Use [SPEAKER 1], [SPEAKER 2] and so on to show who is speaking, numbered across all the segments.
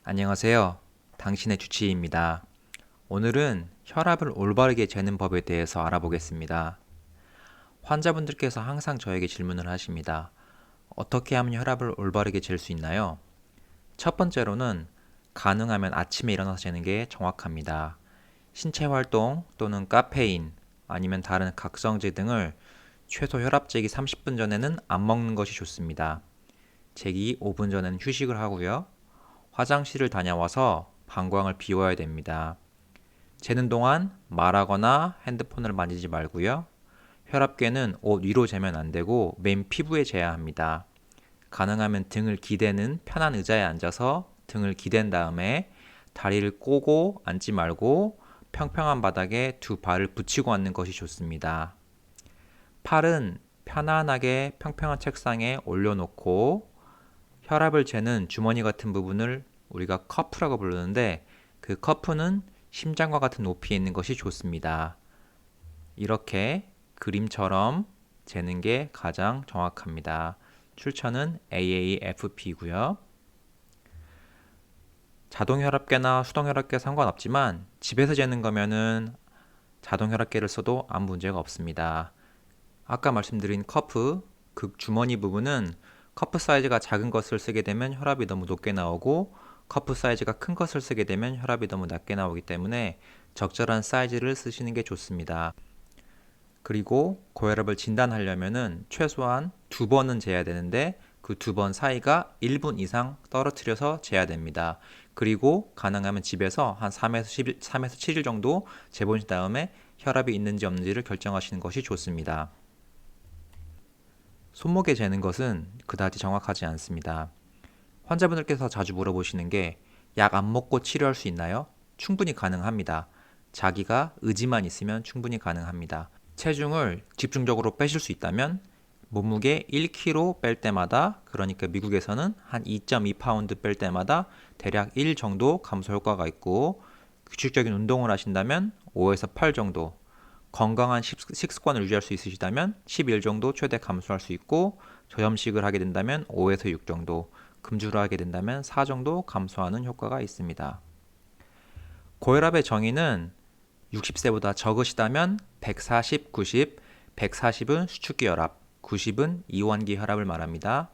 [SPEAKER 1] 안녕하세요. 당신의 주치의입니다. 오늘은 혈압을 올바르게 재는 법에 대해서 알아보겠습니다. 환자분들께서 항상 저에게 질문을 하십니다. 어떻게 하면 혈압을 올바르게 잴 수 있나요? 첫 번째로는 가능하면 아침에 일어나서 재는 게 정확합니다. 신체 활동 또는 카페인 아니면 다른 각성제 등을 최소 혈압 재기 30분 전에는 안 먹는 것이 좋습니다. 재기 5분 전에는 휴식을 하고요. 화장실을 다녀와서 방광을 비워야 됩니다. 재는 동안 말하거나 핸드폰을 만지지 말고요. 혈압계는 옷 위로 재면 안 되고 맨 피부에 재야 합니다. 가능하면 등을 기대는 편한 의자에 앉아서 등을 기댄 다음에 다리를 꼬고 앉지 말고 평평한 바닥에 두 발을 붙이고 앉는 것이 좋습니다. 팔은 편안하게 평평한 책상에 올려놓고 혈압을 재는 주머니 같은 부분을 우리가 커프라고 부르는데 그 커프는 심장과 같은 높이에 있는 것이 좋습니다. 이렇게 그림처럼 재는 게 가장 정확합니다. 출처는 AAFP고요. 자동혈압계나 수동혈압계 상관없지만 집에서 재는 거면은 자동혈압계를 써도 아무 문제가 없습니다. 아까 말씀드린 커프, 그 주머니 부분은 커프 사이즈가 작은 것을 쓰게 되면 혈압이 너무 높게 나오고 커프 사이즈가 큰 것을 쓰게 되면 혈압이 너무 낮게 나오기 때문에 적절한 사이즈를 쓰시는 게 좋습니다. 그리고 고혈압을 진단하려면은 최소한 2번은 재야 되는데 그 2번 사이가 1분 이상 떨어뜨려서 재야 됩니다. 그리고 가능하면 집에서 한 3에서 7일 정도 재보신 다음에 혈압이 있는지 없는지를 결정하시는 것이 좋습니다. 손목에 재는 것은 그다지 정확하지 않습니다. 환자분들께서 자주 물어보시는 게 약 안 먹고 치료할 수 있나요? 충분히 가능합니다. 자기가 의지만 있으면 충분히 가능합니다. 체중을 집중적으로 빼실 수 있다면 몸무게 1kg 뺄 때마다, 그러니까 미국에서는 한 2.2파운드 뺄 때마다 대략 1 정도 감소 효과가 있고, 규칙적인 운동을 하신다면 5에서 8 정도, 건강한 식습관을 유지할 수 있으시다면 11 정도 최대 감소할 수 있고, 저염식을 하게 된다면 5에서 6 정도, 금주를 하게 된다면 4 정도 감소하는 효과가 있습니다. 고혈압의 정의는 60세보다 적으시다면 140, 90, 140은 수축기 혈압, 90은 이완기 혈압을 말합니다.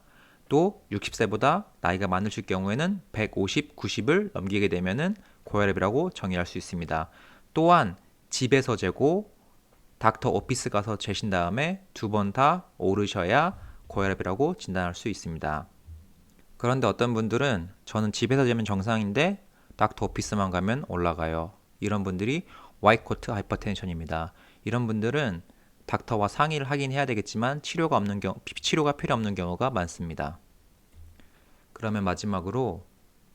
[SPEAKER 1] 또 60세보다 나이가 많으실 경우에는 150, 90을 넘기게 되면은 고혈압이라고 정의할 수 있습니다. 또한 집에서 재고 닥터 오피스 가서 재신 다음에 2번 다 오르셔야 고혈압이라고 진단할 수 있습니다. 그런데 어떤 분들은 저는 집에서 재면 정상인데 닥터 오피스만 가면 올라가요. 이런 분들이 와이코트 하이퍼텐션입니다. 이런 분들은 닥터와 상의를 하긴 해야 되겠지만 치료가 필요 없는 경우가 많습니다. 그러면 마지막으로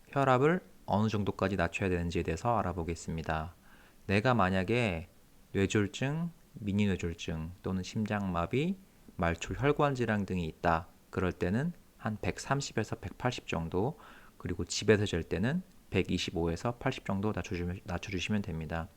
[SPEAKER 1] 혈압을 어느 정도까지 낮춰야 되는지에 대해서 알아보겠습니다. 내가 만약에 뇌졸중, 미니뇌졸중 또는 심장마비, 말초 혈관 질환 등이 있다. 그럴 때는 한 130에서 180 정도, 그리고 집에서 잴 때는 125에서 80 정도 낮춰주시면 됩니다.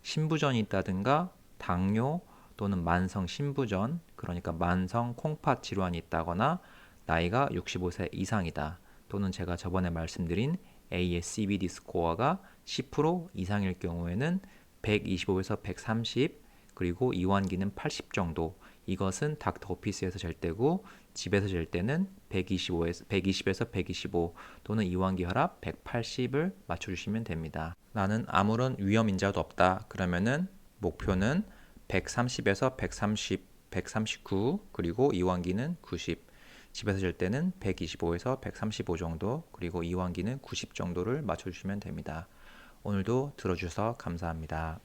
[SPEAKER 1] 신부전이 있다든가 당뇨 또는 만성 신부전, 그러니까 만성 콩팥 질환이 있다거나 나이가 65세 이상이다, 또는 제가 저번에 말씀드린 ASCVD 스코어가 10% 이상일 경우에는 125에서 130, 그리고 이완기는 80 정도, 이것은 닥터 오피스에서 잴 때고, 집에서 잴 때는 120에서 125 또는 이완기 혈압 180을 맞춰주시면 됩니다. 나는 아무런 위험 인자도 없다. 그러면은 목표는 130에서 130, 139, 그리고 이완기는 90. 집에서 잴 때는 125에서 135 정도, 그리고 이완기는 90 정도를 맞춰주시면 됩니다. 오늘도 들어주셔서 감사합니다.